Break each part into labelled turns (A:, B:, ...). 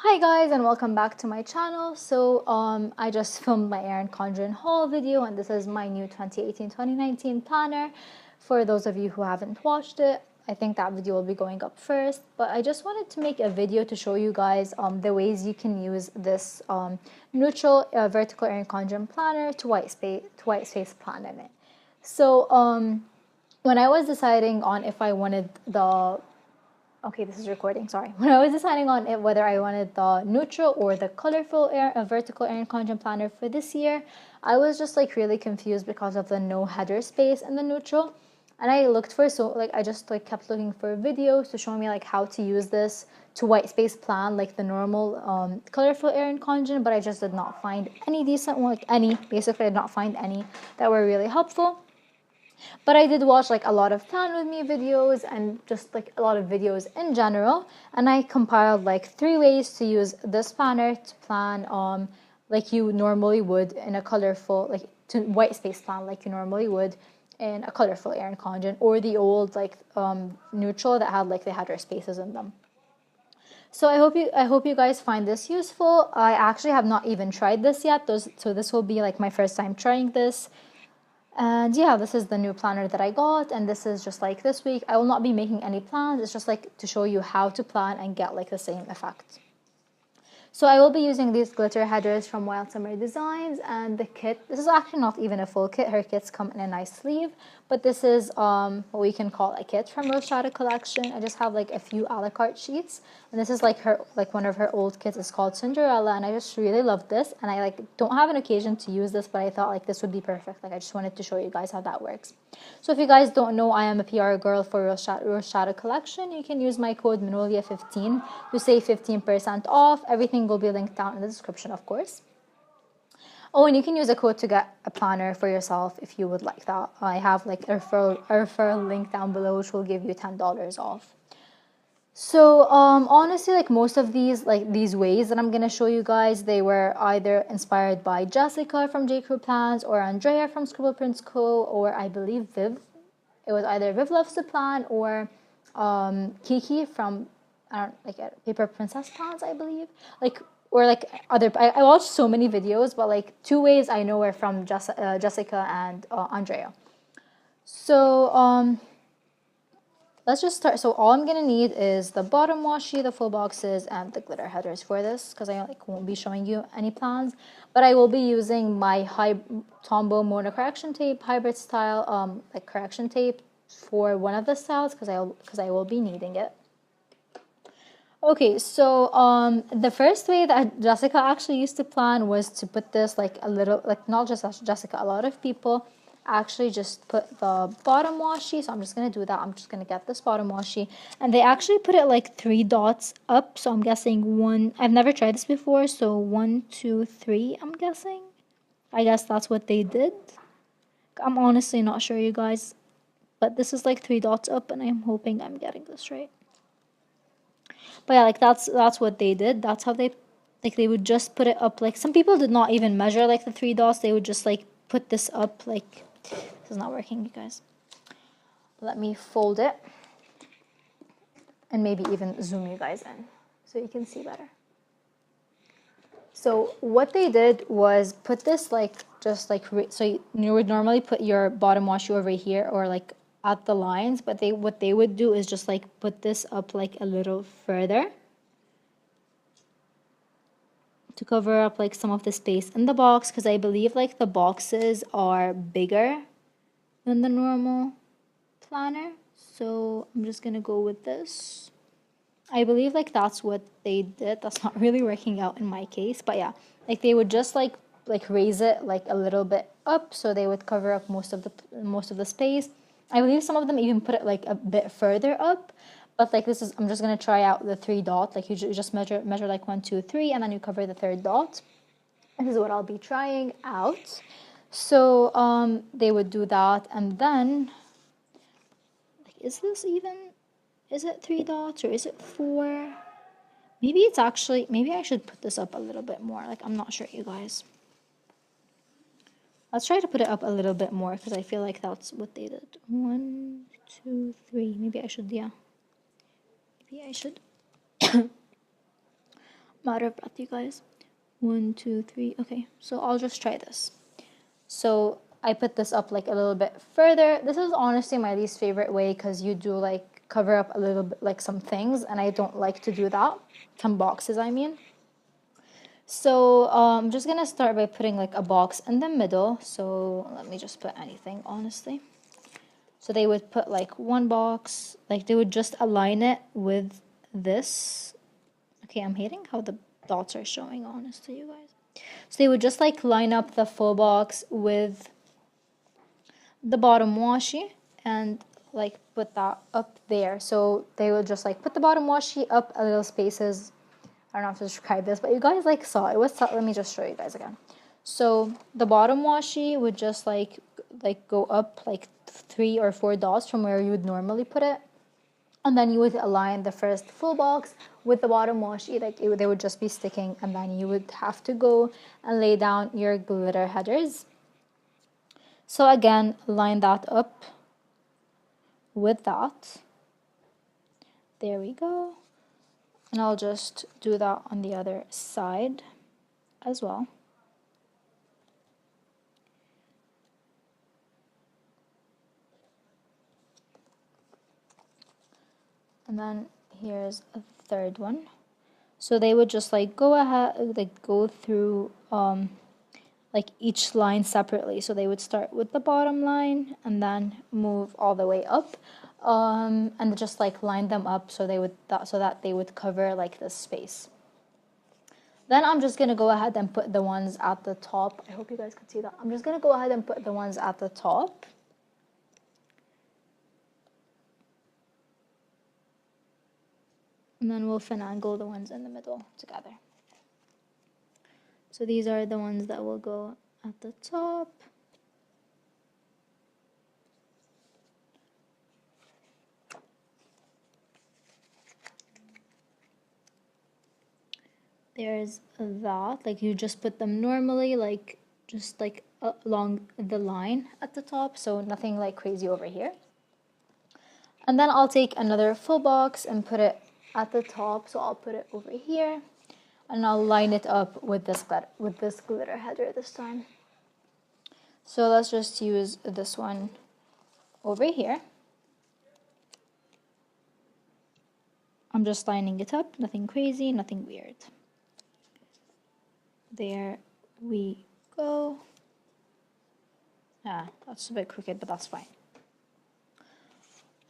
A: Hi guys and welcome back to my channel. I just filmed my Erin Condren haul video and this is my new 2018-2019 planner. For those of you who haven't watched it, I think that video will be going up first, but I just wanted to make a video to show you guys the ways you can use this neutral vertical Erin Condren planner to white space plan in it. When I was deciding on if I wanted the this is recording, sorry. When I was deciding on whether I wanted the neutral or the colorful vertical Erin Condren planner for this year, I was just like really confused because of the no header space in the neutral. And I looked for, I just like kept looking for videos to show me like how to use this to white space plan like the normal colorful Erin Condren, but I just did not find any decent one, basically I did not find any that were really helpful. But I did watch like a lot of plan with me videos and just like a lot of videos in general, and I compiled like 3 ways to use this planner to plan like you normally would in a colorful, like to white space plan like you normally would in a colorful Erin Condren or the old like neutral that had like the header spaces in them. So I hope you guys find this useful. I actually have not even tried this yet, so this will be like my first time trying this. And yeah, this is the new planner that I got, and this is just like this week. I will not be making any plans. It's just like to show you how to plan and get like the same effect. So I will be using these glitter headers from Wild Summer Designs, and the kit, this is actually not even a full kit. Her kits come in a nice sleeve, but this is what we can call a kit from Rose Shadow collection. I just have like a few a la carte sheets, and this is like one of her old kits. It's called Cinderella, and I just really love this, and I like don't have an occasion to use this, but I thought like this would be perfect. Like I just wanted to show you guys how that works. So if you guys don't know, I am a PR girl for Rose Shadow collection. You can use my code Minolia15 to save 15% off. Everything will be linked down in the description, of course. Oh, and you can use a code to get a planner for yourself if you would like that. I have like a referral link down below, which will give you $10 off. So honestly, like most of these ways that I'm gonna show you guys, they were either inspired by Jessica from J. Crew Plans or Andrea from Scribble Prints Co. or I believe Viv. It was either Viv Loves to Plan or Kiki from Paper Princess Plans, I believe. I watched so many videos, but like 2 ways I know are from Jessica and Andrea. So let's just start. So all I'm gonna need is the bottom washi, the full boxes, and the glitter headers for this, because I won't be showing you any plans. But I will be using my Tombow Mono correction tape, hybrid style correction tape for one of the styles, because I will be needing it. Okay, so the first way that Jessica actually used to plan was to put this not just Jessica, a lot of people actually just put the bottom washi. So I'm just going to do that. I'm just going to get this bottom washi, and they actually put it like 3 dots up. So I'm guessing I've never tried this before, so 1, 2, 3, I'm guessing. I guess that's what they did. I'm honestly not sure, you guys, but this is like 3 dots up, and I'm hoping I'm getting this right. But yeah, like that's what they did. That's how they would just put it up. Like some people did not even measure like the 3 dots. They would just like put this up. Like this is not working, you guys. Let me fold it and maybe even zoom you guys in so you can see better. So what they did was put this so you would normally put your bottom washi over here or like at the lines, but what they would do is just like put this up like a little further to cover up like some of the space in the box, because I believe like the boxes are bigger than the normal planner. So I'm just gonna go with this. I believe like that's what they did. That's not really working out in my case, but yeah, like they would just like raise it like a little bit up, so they would cover up most of the space. I believe some of them even put it like a bit further up, but like I'm just gonna try out the 3 dot. Like you just measure like 1, 2, 3, and then you cover the 3rd dot. This is what I'll be trying out. So they would do that, and then like is it 3 dots or is it 4? Maybe I should put this up a little bit more. Like I'm not sure, you guys. Let's try to put it up a little bit more, because I feel like that's what they did. 1, 2, 3. Maybe I should, yeah. Maybe I should. I'm I'm out of breath, you guys. 1, 2, 3. Okay, so I'll just try this. So I put this up like a little bit further. This is honestly my least favorite way because you do like cover up a little bit like some things, and I don't like to do that. Some boxes, I mean. So I'm just gonna start by putting like a box in the middle. So let me just put anything, honestly. So they would put like one box, like they would just align it with this. Okay, I'm hating how the dots are showing, honestly, you guys. So they would just like line up the full box with the bottom washi and like put that up there. So they would just like put the bottom washi up a little spaces. I don't know how to describe this, but you guys like saw it. Let me just show you guys again. So the bottom washi would just like go up like 3 or 4 dots from where you would normally put it. And then you would align the first full box with the bottom washi, like they would just be sticking, and then you would have to go and lay down your glitter headers. So again, line that up with that. There we go. And I'll just do that on the other side as well. And then here's a third one. So they would just like go ahead, like go through like each line separately. So they would start with the bottom line and then move all the way up, and just like line them up so that they would cover like this space. Then I'm just gonna go ahead and put the ones at the top. I hope you guys can see that. I'm just gonna go ahead and put the ones at the top. And then we'll finagle the ones in the middle together. So these are the ones that will go at the top. There's that, like you just put them normally, like just like along the line at the top, so nothing like crazy over here. And then I'll take another full box and put it at the top, so I'll put it over here, and I'll line it up with this glitter header this time. So let's just use this one over here. I'm just lining it up, nothing crazy, nothing weird. There we go. That's a bit crooked, but that's fine.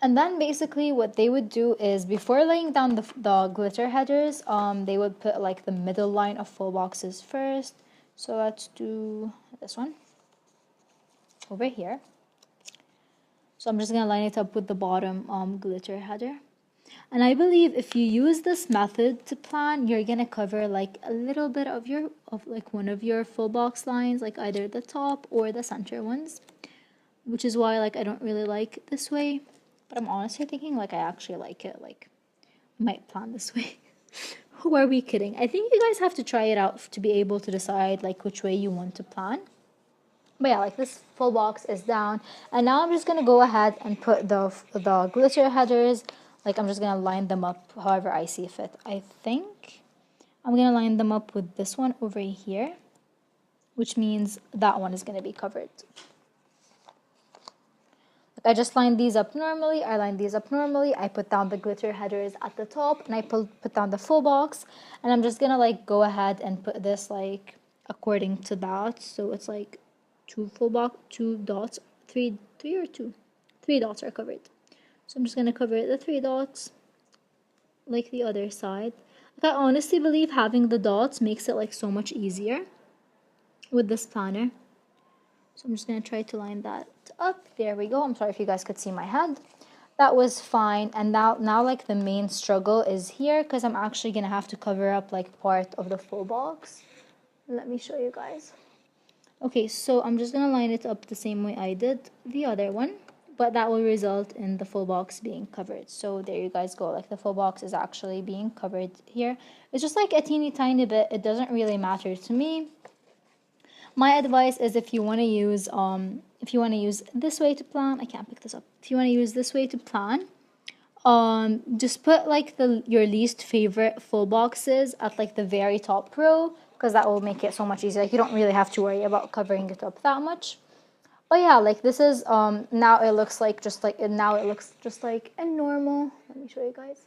A: And then basically what they would do is before laying down the glitter headers, they would put like the middle line of full boxes first. So let's do this one over here. So I'm just gonna line it up with the bottom glitter header. And I believe if you use this method to plan, you're gonna cover like a little bit of one of your full box lines, like either the top or the center ones, which is why like I don't really like this way. But I'm honestly thinking like I actually like it, like I might plan this way. Who are we kidding? I think you guys have to try it out to be able to decide like which way you want to plan. But yeah, like this full box is down, and now I'm just gonna go ahead and put the glitter headers. Like I'm just gonna line them up however I see fit. I think I'm gonna line them up with this one over here, which means that one is gonna be covered. I just lined these up normally. I put down the glitter headers at the top, and I put down the full box, and I'm just gonna like go ahead and put this like according to that. So it's like 2 dots, 3 dots are covered. So I'm just gonna cover the 3 dots like the other side. Like I honestly believe having the dots makes it like so much easier with this planner. So I'm just going to try to line that up. There we go. I'm sorry if you guys could see my head. That was fine. And now like the main struggle is here, because I'm actually going to have to cover up like part of the full box. Let me show you guys. Okay, so I'm just going to line it up the same way I did the other one, but that will result in the full box being covered. So there you guys go. Like the full box is actually being covered here. It's just like a teeny tiny bit. It doesn't really matter to me. My advice is if you want to use this way to plan, I can't pick this up. If you want to use this way to plan, just put like your least favorite full boxes at like the very top row, because that will make it so much easier. Like you don't really have to worry about covering it up that much. But yeah, like this is now it looks like just like a normal. Let me show you guys.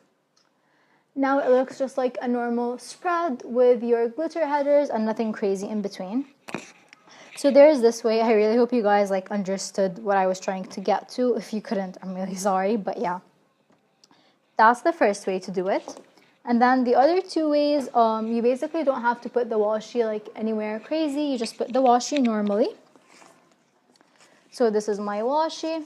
A: Now it looks just like a normal spread with your glitter headers and nothing crazy in between. So there's this way. I really hope you guys like understood what I was trying to get to. If you couldn't, I'm really sorry, but yeah. That's the first way to do it. And then the other two ways, you basically don't have to put the washi like anywhere crazy. You just put the washi normally. So this is my washi.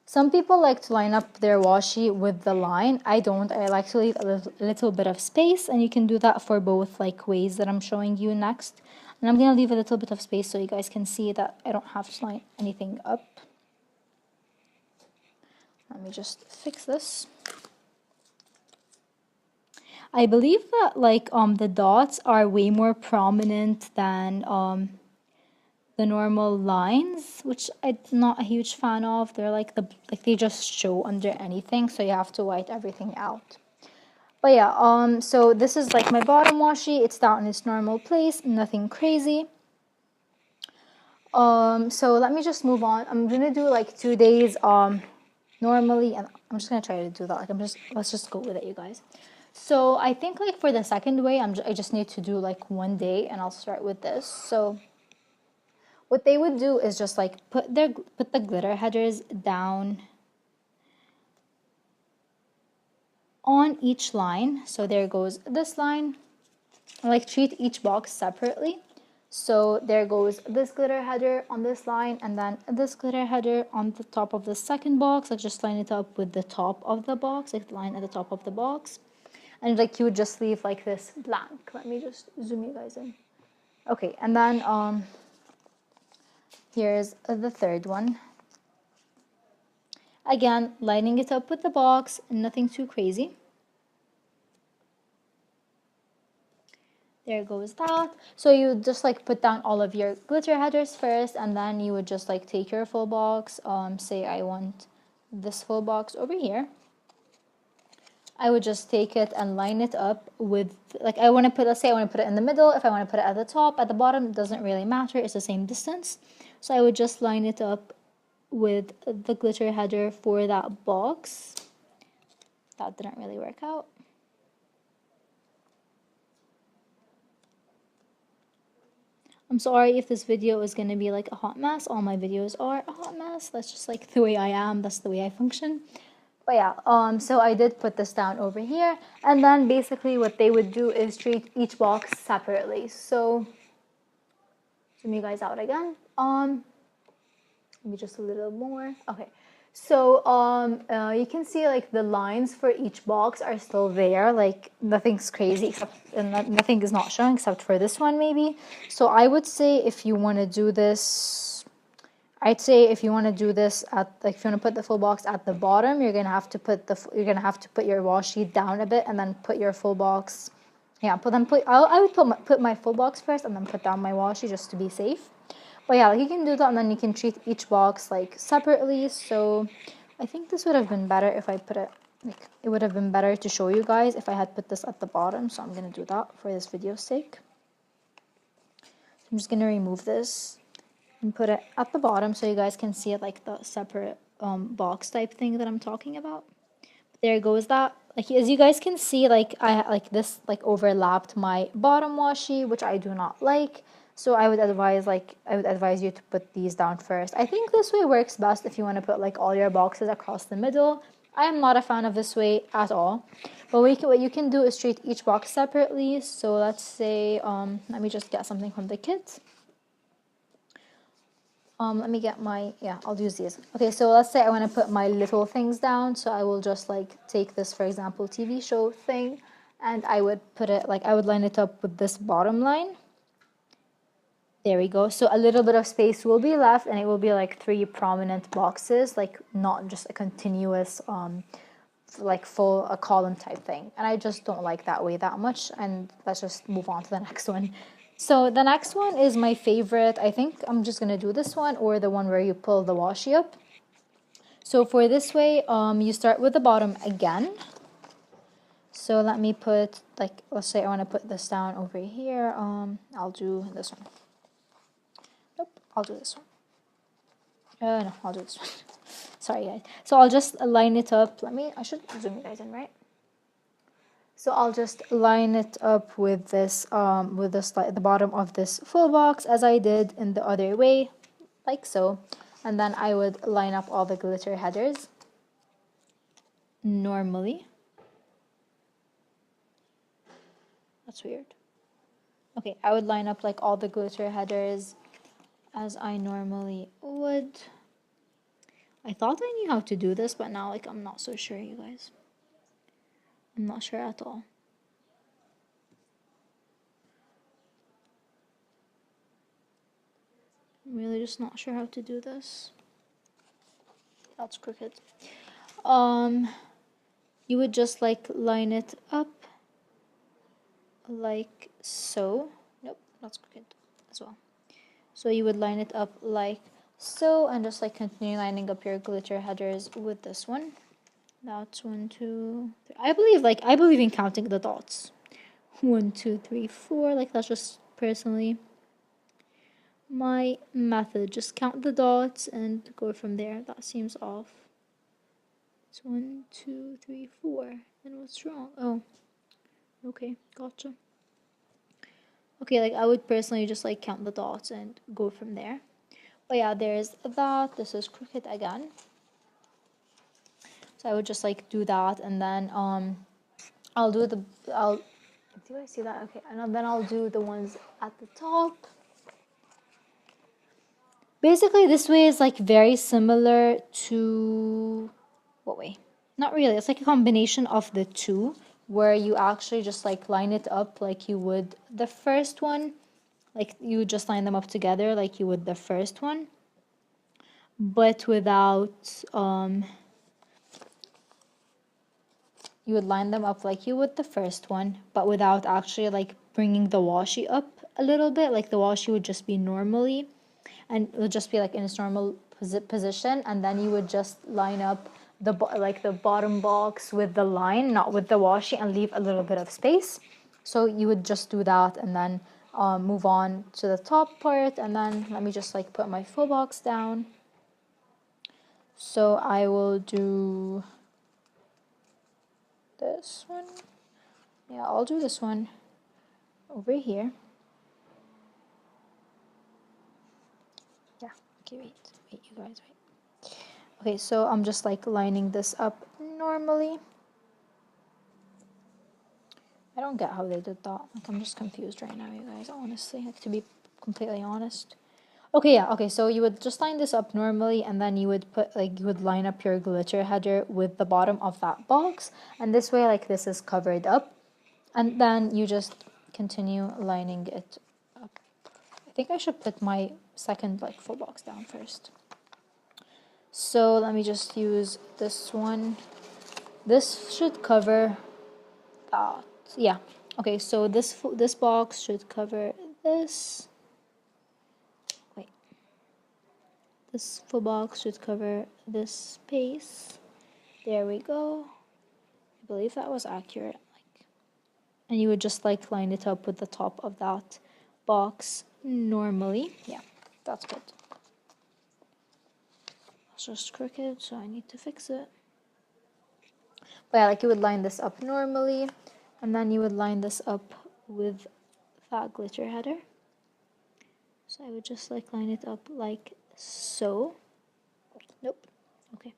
A: Some people like to line up their washi with the line. I don't. I like to leave a little bit of space, and you can do that for both like ways that I'm showing you next. And I'm gonna leave a little bit of space so you guys can see that I don't have to line anything up. Let me just fix this. I believe that like the dots are way more prominent than the normal lines, which I'm not a huge fan of. They're like they just show under anything, so you have to white everything out. But yeah, so this is like my bottom washi. It's down in its normal place, nothing crazy. So let me just move on. I'm gonna do like 2 days normally, and I'm just gonna try to do that. Like let's just go with it, you guys. So I think like for the second way, I just need to do like 1 day, and I'll start with this. So what they would do is just like put the glitter headers down on each line. So there goes this line. Like treat each box separately. So there goes this glitter header on this line, and then this glitter header on the top of the second box. Like just line it up with the top of the box, like the line at the top of the box. And like you would just leave like this blank. Let me just zoom you guys in. Okay, and then here's the third one. Again, lining it up with the box, nothing too crazy. There goes that. So you just like put down all of your glitter headers first, and then you would just like take your full box. Say I want this full box over here. I would just take it and line it up with, like I want to put, let's say I want to put it in the middle. If I want to put it at the top, at the bottom, it doesn't really matter. It's the same distance. So I would just line it up with the glitter header for that box. That didn't really work out. I'm sorry if this video is going to be like a hot mess. All my videos are a hot mess. That's just like the way I am. That's the way I function. But yeah, so I did put this down over here. And then basically what they would do is treat each box separately. So, zoom you guys out again. Maybe just a little more. Okay. So you can see like the lines for each box are still there. Like nothing's crazy except nothing is not showing except for this one maybe. So I would say if you want to do this, I'd say if you want to do this at like if you want to put the full box at the bottom, you're gonna have to put your washi down a bit and then put your full box. Yeah, I would put my full box first and then put down my washi just to be safe. But yeah, like you can do that, and then you can treat each box like separately. So I think this would have been better if I put it, like it would have been better to show you guys if I had put this at the bottom. So I'm going to do that for this video's sake. So I'm just going to remove this and put it at the bottom so you guys can see it like the separate box type thing that I'm talking about. But there goes that. Like as you guys can see, like this overlapped my bottom washi, which I do not like. So I would advise you to put these down first. I think this way works best if you want to put like all your boxes across the middle. I am not a fan of this way at all. But what you can do is treat each box separately. So let's say, let me just get something from the kit. Let me get I'll use these. Okay, so let's say I want to put my little things down. So I will just like take this, for example, TV show thing, and I would put it like, I would line it up with this bottom line. There we go. So a little bit of space will be left, and it will be like 3 prominent boxes, like not just a continuous, like full column type thing. And I just don't like that way that much. And let's just move on to the next one. So the next one is my favorite. I think I'm just going to do this one or the one where you pull the washi up. So for this way, you start with the bottom again. So let me put, like, let's say I want to put this down over here. I'll do this one. Nope, I'll do this one. No, I'll do this one. Sorry, guys. So I'll just line it up. I should zoom you guys in, right? So I'll just line it up with this, the bottom of this full box as I did in the other way, like so. And then I would line up all the glitter headers normally. That's weird. Okay, I would line up like all the glitter headers as I normally would. I thought I knew how to do this, but now like I'm not so sure, you guys. I'm not sure at all. I'm really just not sure how to do this. That's crooked. You would just like line it up like so. Nope, that's crooked as well. So you would line it up like so, and just like continue lining up your glitter headers with this one. That's 1, 2, 3. I believe in counting the dots. 1, 2, 3, 4. Like that's just personally my method. Just count the dots and go from there. That seems off. It's 1, 2, 3, 4. And what's wrong? Oh, okay, gotcha. Okay, like I would personally just like count the dots and go from there. But yeah, there's that. This is crooked again. So I would just like do that, and then I'll do do I see that? Okay, and then I'll do the ones at the top. Basically, this way is like very similar to, what way? Not really. It's like a combination of the two, where you actually just like line it up like you would the first one. Like you would just line them up together like you would the first one, but without you would line them up like you would the first one, but without actually like bringing the washi up a little bit. Like the washi would just be normally, and it would just be like in its normal position, and then you would just line up the bottom box with the line, not with the washi, and leave a little bit of space. So you would just do that, and then move on to the top part. And then let me just like put my full box down. So I will do this one. Yeah, I'll do this one over here. Yeah, okay, wait, you guys, wait. Okay, so I'm just like lining this up normally. I don't get how they did that. Like, I'm just confused right now, you guys, honestly, like, to be completely honest. Okay, yeah, okay, so you would just line this up normally, and then you would line up your glitter header with the bottom of that box, and this way, like, this is covered up, and then you just continue lining it up. I think I should put my second, like, full box down first. So let me just use this one. This should cover that. Yeah. Okay, so this box should cover this. Wait. This full box should cover this space. There we go. I believe that was accurate. And you would just like line it up with the top of that box normally. Yeah, that's good. It's just crooked, so I need to fix it. But yeah, like you would line this up normally, and then you would line this up with that glitter header. So I would just like line it up like so. Nope. Okay.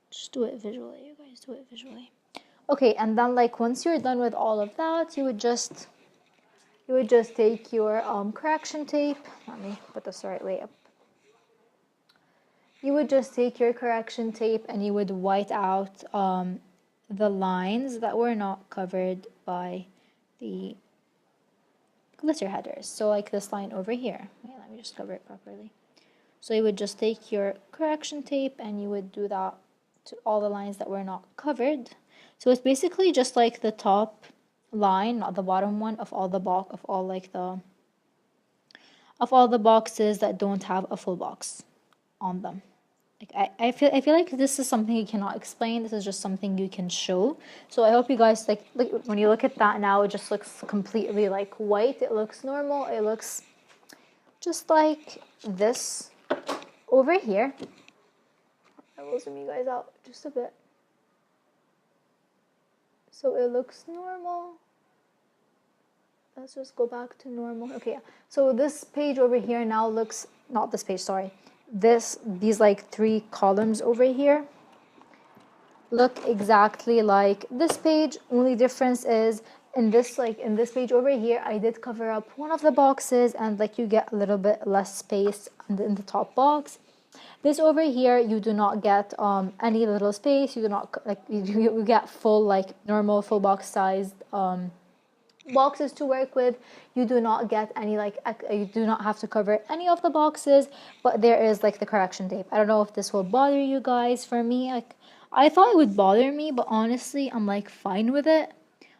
A: Just do it visually, you guys, do it visually. Okay, and then like once you're done with all of that, you would just take your correction tape. Let me put this the right way up. You would just take your correction tape and you would white out the lines that were not covered by the glitter headers. So like this line over here. Wait, let me just cover it properly. So you would just take your correction tape and you would do that to all the lines that were not covered. So it's basically just like the top line, not the bottom one, of all the boxes that don't have a full box on them. Like I feel like this is something you cannot explain. This is just something you can show. So I hope you guys like when you look at that now, it just looks completely like white. It looks normal. It looks just like this over here. I will zoom you guys out just a bit. So it looks normal. Let's just go back to normal. Okay, so this page over here now looks, not this page, sorry. These like 3 columns over here look exactly like this page. Only difference is in this page over here, I did cover up one of the boxes and like you get a little bit less space in the top box. This over here, you do not get any little space. You do not like you get full like normal full box sized boxes to work with. You do not get any like you do not have to cover any of the boxes, but there is like the correction tape. I don't know if this will bother you guys. For me, like I thought it would bother me, but honestly I'm like fine with it.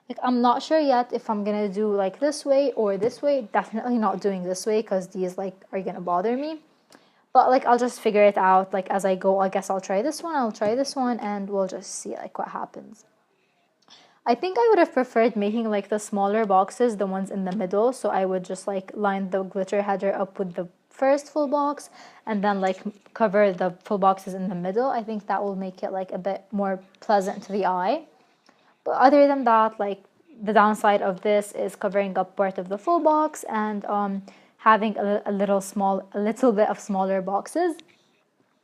A: Like I'm not sure yet if I'm gonna do like this way or this way. Definitely not doing this way because these like are gonna bother me, but like I'll just figure it out like as I go. I guess I'll try this one and we'll just see like what happens. I think I would have preferred making like the smaller boxes, the ones in the middle. So I would just like line the glitter header up with the first full box and then like cover the full boxes in the middle. I think that will make it like a bit more pleasant to the eye. But other than that, like the downside of this is covering up part of the full box and having a little bit of smaller boxes.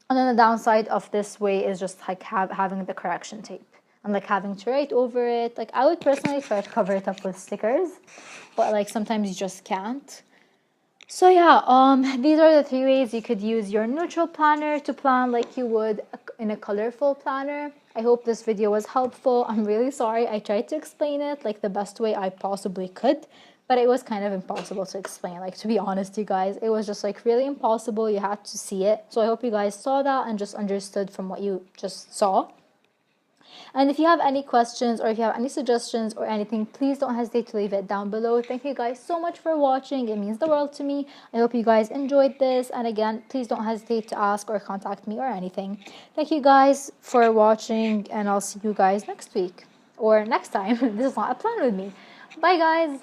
A: And then the downside of this way is just like having the correction tape and like having to write over it. Like I would personally try to cover it up with stickers, but like sometimes you just can't. So yeah, these are the 3 ways you could use your neutral planner to plan like you would in a colorful planner. I hope this video was helpful. I'm really sorry I tried to explain it like the best way I possibly could, but it was kind of impossible to explain. Like to be honest, you guys, it was just like really impossible. You had to see it. So I hope you guys saw that and just understood from what you just saw. And if you have any questions or if you have any suggestions or anything, please don't hesitate to leave it down below. Thank you guys so much for watching. It means the world to me. I hope you guys enjoyed this. And again, please don't hesitate to ask or contact me or anything. Thank you guys for watching and I'll see you guys next week or next time. This is not a plan with me. Bye guys.